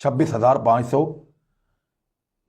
26,500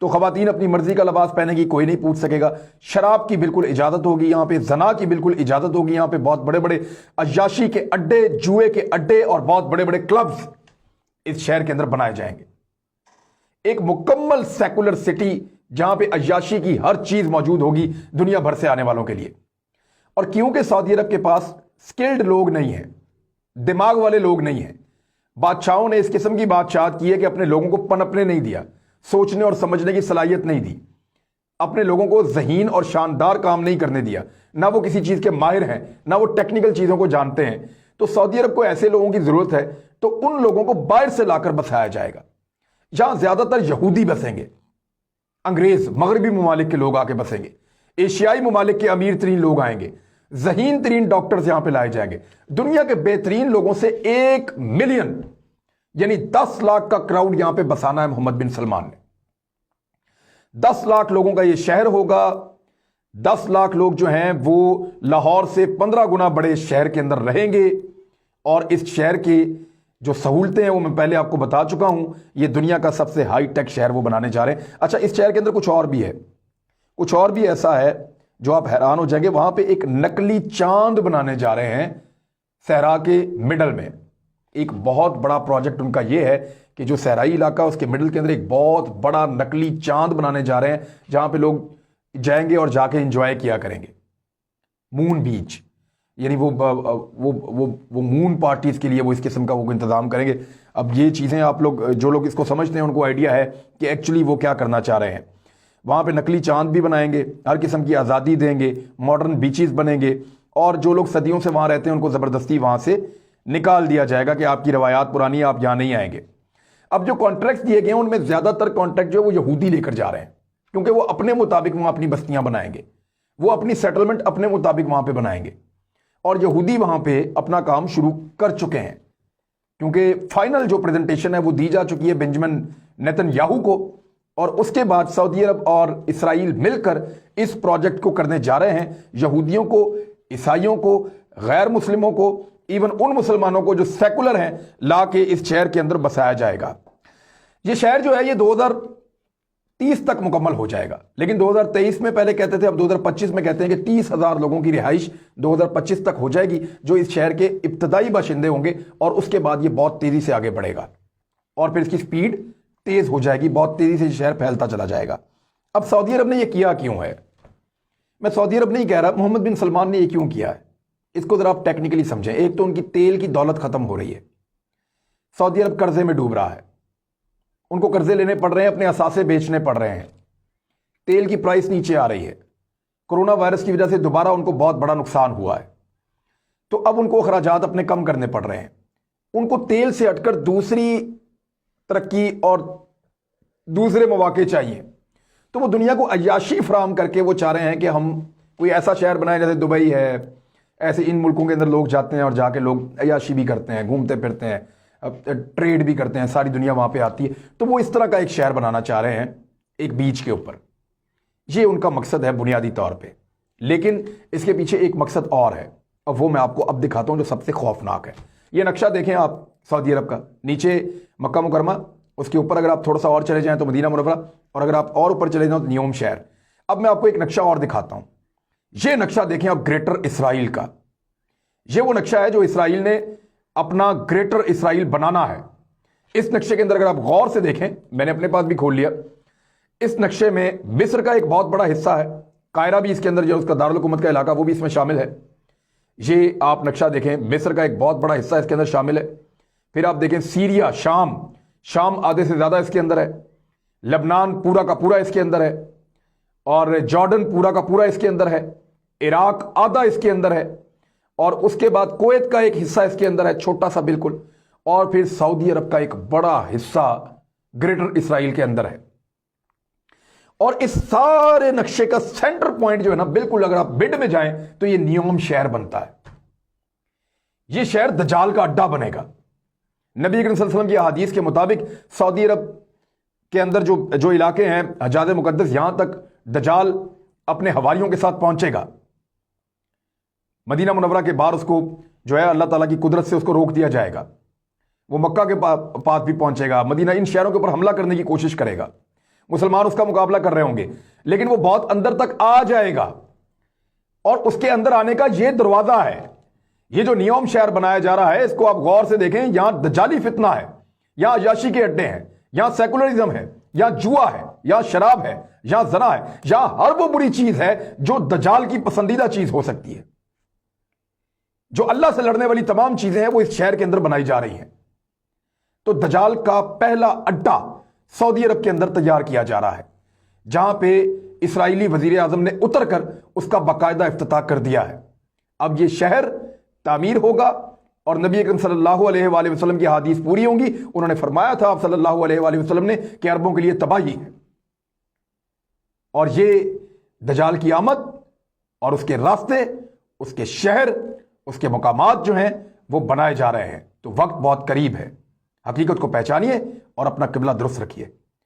تو خواتین اپنی مرضی کا لباس پہنے گی، کوئی نہیں پوچھ سکے گا۔ شراب کی بالکل اجازت ہوگی یہاں پہ، زنا کی بالکل اجازت ہوگی یہاں پہ، بہت بڑے بڑے عیاشی کے اڈے، جوئے کے اڈے اور بہت بڑے بڑے کلبز اس شہر کے اندر بنائے جائیں گے۔ ایک مکمل سیکولر سٹی جہاں پہ عیاشی کی ہر چیز موجود ہوگی دنیا بھر سے آنے والوں کے لیے۔ اور کیونکہ سعودی عرب کے پاس سکلڈ لوگ نہیں ہیں، دماغ والے لوگ نہیں ہیں، بادشاہوں نے اس قسم کی بادشاہت کی ہے کہ اپنے لوگوں کو پنپنے نہیں دیا، سوچنے اور سمجھنے کی صلاحیت نہیں دی، اپنے لوگوں کو ذہین اور شاندار کام نہیں کرنے دیا، نہ وہ کسی چیز کے ماہر ہیں، نہ وہ ٹیکنیکل چیزوں کو جانتے ہیں۔ تو سعودی عرب کو ایسے لوگوں کی ضرورت ہے، تو ان لوگوں کو باہر سے لا کر بسایا جائے گا۔ جہاں زیادہ تر یہودی بسیں گے، انگریز، مغربی ممالک کے لوگ آ کے بسیں گے، ایشیائی ممالک کے امیر ترین لوگ آئیں گے، ذہین ترین ڈاکٹرز یہاں پہ لائے جائیں گے۔ دنیا کے بہترین لوگوں سے 1 ملین یعنی 10 لاکھ کا کراؤڈ یہاں پہ بسانا ہے محمد بن سلمان نے۔ 10 لاکھ لوگوں کا یہ شہر ہوگا۔ 10 لاکھ لوگ جو ہیں وہ لاہور سے 15 گنا بڑے شہر کے اندر رہیں گے، اور اس شہر کی جو سہولتیں ہیں وہ میں پہلے آپ کو بتا چکا ہوں۔ یہ دنیا کا سب سے ہائی ٹیک شہر وہ بنانے جا رہے ہیں۔ اچھا، اس شہر کے اندر کچھ اور بھی ہے، کچھ اور بھی ایسا ہے جو آپ حیران ہو جائیں گے۔ وہاں پہ ایک نقلی چاند بنانے جا رہے ہیں صحرا کے مڈل میں۔ ایک بہت بڑا پروجیکٹ ان کا یہ ہے کہ جو صحرائی علاقہ اس کے مڈل کے اندر ایک بہت بڑا نقلی چاند بنانے جا رہے ہیں، جہاں پہ لوگ جائیں گے اور جا کے انجوائے کیا کریں گے۔ مون بیچ، یعنی وہ مون پارٹیز کے لیے وہ اس قسم کا وہ انتظام کریں گے۔ اب یہ چیزیں آپ لوگ، جو لوگ اس کو سمجھتے ہیں ان کو آئیڈیا ہے کہ ایکچولی وہ کیا کرنا چاہ رہے ہیں۔ وہاں پہ نقلی چاند بھی بنائیں گے، ہر قسم کی آزادی دیں گے، ماڈرن بیچز بنیں گے، اور جو لوگ صدیوں سے وہاں رہتے ہیں ان کو زبردستی وہاں سے نکال دیا جائے گا کہ آپ کی روایات پرانی، آپ یہاں نہیں آئیں گے۔ اب جو کانٹریکٹ دیے گئے ہیں ان میں زیادہ تر کانٹریکٹ جو ہے وہ یہودی لے کر جا رہے ہیں، کیونکہ وہ اپنے مطابق وہاں اپنی بستیاں بنائیں گے، وہ اپنی سیٹلمنٹ اپنے مطابق وہاں پہ بنائیں گے، اور یہودی وہاں پہ اپنا کام شروع کر چکے ہیں، کیونکہ فائنل جو پریزنٹیشن ہے وہ دی جا چکی ہے بنجمن نیتن یاہو کو، اور اس کے بعد سعودی عرب اور اسرائیل مل کر اس پروجیکٹ کو کرنے جا رہے ہیں۔ یہودیوں کو، عیسائیوں کو، غیر مسلموں کو، ایون ان مسلمانوں کو جو سیکولر ہیں، لا کے اس شہر کے اندر بسایا جائے گا۔ یہ شہر جو ہے یہ 2030 تک مکمل ہو جائے گا، لیکن 2023 میں پہلے کہتے تھے، اب 2025 میں کہتے ہیں کہ 30,000 لوگوں کی رہائش 2025 تک ہو جائے گی، جو اس شہر کے ابتدائی باشندے ہوں گے، اور اس کے بعد یہ بہت تیزی سے آگے بڑھے گا، اور پھر اس کی سپیڈ تیز ہو جائے گی، بہت تیزی سے یہ شہر پھیلتا چلا جائے گا۔ اب سعودی عرب نے یہ کیا کیوں ہے؟ میں سعودی عرب نہیں کہہ رہا، محمد بن سلمان نے یہ کیوں کیا ہے، اس کو ذرا آپ ٹیکنیکلی سمجھیں۔ ایک تو ان کی تیل کی دولت ختم ہو رہی ہے، سعودی عرب قرضے میں ڈوب رہا ہے، ان کو قرضے لینے پڑ رہے ہیں، اپنے اثاثے بیچنے پڑ رہے ہیں، تیل کی پرائس نیچے آ رہی ہے، کرونا وائرس کی وجہ سے دوبارہ ان کو بہت بڑا نقصان ہوا ہے، تو اب ان کو اخراجات اپنے کم کرنے پڑ رہے ہیں۔ ان کو تیل سے ہٹ کر دوسری ترقی اور دوسرے مواقع چاہیے، تو وہ دنیا کو عیاشی فراہم کر کے وہ چاہ رہے ہیں کہ ہم کوئی ایسا شہر بنائیں جیسے دبئی ہے، ایسے ان ملکوں کے اندر لوگ جاتے ہیں اور جا کے لوگ عیاشی بھی کرتے ہیں، گھومتے پھرتے ہیں، ٹریڈ بھی کرتے ہیں، ساری دنیا وہاں پہ آتی ہے، تو وہ اس طرح کا ایک شہر بنانا چاہ رہے ہیں ایک بیچ کے اوپر۔ یہ ان کا مقصد ہے بنیادی طور پہ، لیکن اس کے پیچھے ایک مقصد اور ہے، اور وہ میں آپ کو اب دکھاتا ہوں جو سب سے خوفناک ہے۔ یہ نقشہ دیکھیں آپ سعودی عرب کا، نیچے مکہ مکرمہ، اس کے اوپر اگر آپ تھوڑا سا اور چلے جائیں تو مدینہ منورہ، اور اگر آپ اور اوپر چلے جائیں تو نیوم شہر۔ اب میں آپ کو ایک نقشہ اور دکھاتا ہوں، یہ نقشہ دیکھیں آپ گریٹر اسرائیل کا۔ یہ وہ نقشہ ہے جو اسرائیل نے اپنا گریٹر اسرائیل بنانا ہے۔ اس نقشے کے اندر اگر آپ غور سے دیکھیں، میں نے اپنے پاس بھی کھول لیا، اس نقشے میں مصر کا ایک بہت بڑا حصہ ہے، قاہرہ بھی اس کے اندر جو اس کا دارالحکومت کا علاقہ وہ بھی اس میں شامل ہے۔ یہ آپ نقشہ دیکھیں، مصر کا ایک بہت بڑا حصہ اس کے اندر شامل ہے۔ پھر آپ دیکھیں سیریا، شام آدھے سے زیادہ اس کے اندر ہے، لبنان پورا کا پورا اس کے اندر ہے، اور جارڈن پورا کا پورا اس کے اندر ہے، عراق آدھا اس کے اندر ہے، اور اس کے بعد کویت کا ایک حصہ اس کے اندر ہے، چھوٹا سا بالکل، اور پھر سعودی عرب کا ایک بڑا حصہ گریٹر اسرائیل کے اندر ہے۔ اور اس سارے نقشے کا سینٹر پوائنٹ جو ہے نا، بالکل اگر آپ مڈ میں جائیں تو یہ نیوم شہر بنتا ہے۔ یہ شہر دجال کا اڈا بنے گا۔ نبی کریم صلی اللہ علیہ وسلم کی احادیث کے مطابق سعودی عرب کے اندر جو علاقے ہیں حجاز مقدس، یہاں تک دجال اپنے حواریوں کے ساتھ پہنچے گا۔ مدینہ منورہ کے باہر اس کو جو ہے اللہ تعالیٰ کی قدرت سے اس کو روک دیا جائے گا، وہ مکہ کے پاس بھی پہنچے گا، مدینہ، ان شہروں کے اوپر حملہ کرنے کی کوشش کرے گا۔ مسلمان اس کا مقابلہ کر رہے ہوں گے، لیکن وہ بہت اندر تک آ جائے گا، اور اس کے اندر آنے کا یہ دروازہ ہے۔ یہ جو نیوم شہر بنایا جا رہا ہے، اس کو آپ غور سے دیکھیں، یہاں دجالی فتنہ ہے، یہاں عیاشی کے اڈے ہیں، یہاں سیکولرزم ہے، یہاں جوا ہے، یہاں شراب ہے، یہاں زنا ہے، یہاں ہر وہ بری چیز ہے جو دجال کی پسندیدہ چیز ہو سکتی ہے۔ جو اللہ سے لڑنے والی تمام چیزیں ہیں وہ اس شہر کے اندر بنائی جا رہی ہیں۔ تو دجال کا پہلا اڈا سعودی عرب کے اندر تیار کیا جا رہا ہے، جہاں پہ اسرائیلی وزیر اعظم نے اتر کر اس کا باقاعدہ افتتاح کر دیا ہے۔ اب یہ شہر تعمیر ہوگا اور نبی اکرم صلی اللہ علیہ وآلہ وسلم کی حدیث پوری ہوں گی۔ انہوں نے فرمایا تھا آپ صلی اللہ علیہ وآلہ وسلم نے کہ عربوں کے لیے تباہی ہے، اور یہ دجال کی آمد اور اس کے راستے، اس کے شہر، اس کے مقامات جو ہیں وہ بنائے جا رہے ہیں۔ تو وقت بہت قریب ہے، حقیقت کو پہچانیے اور اپنا قبلہ درست رکھیے۔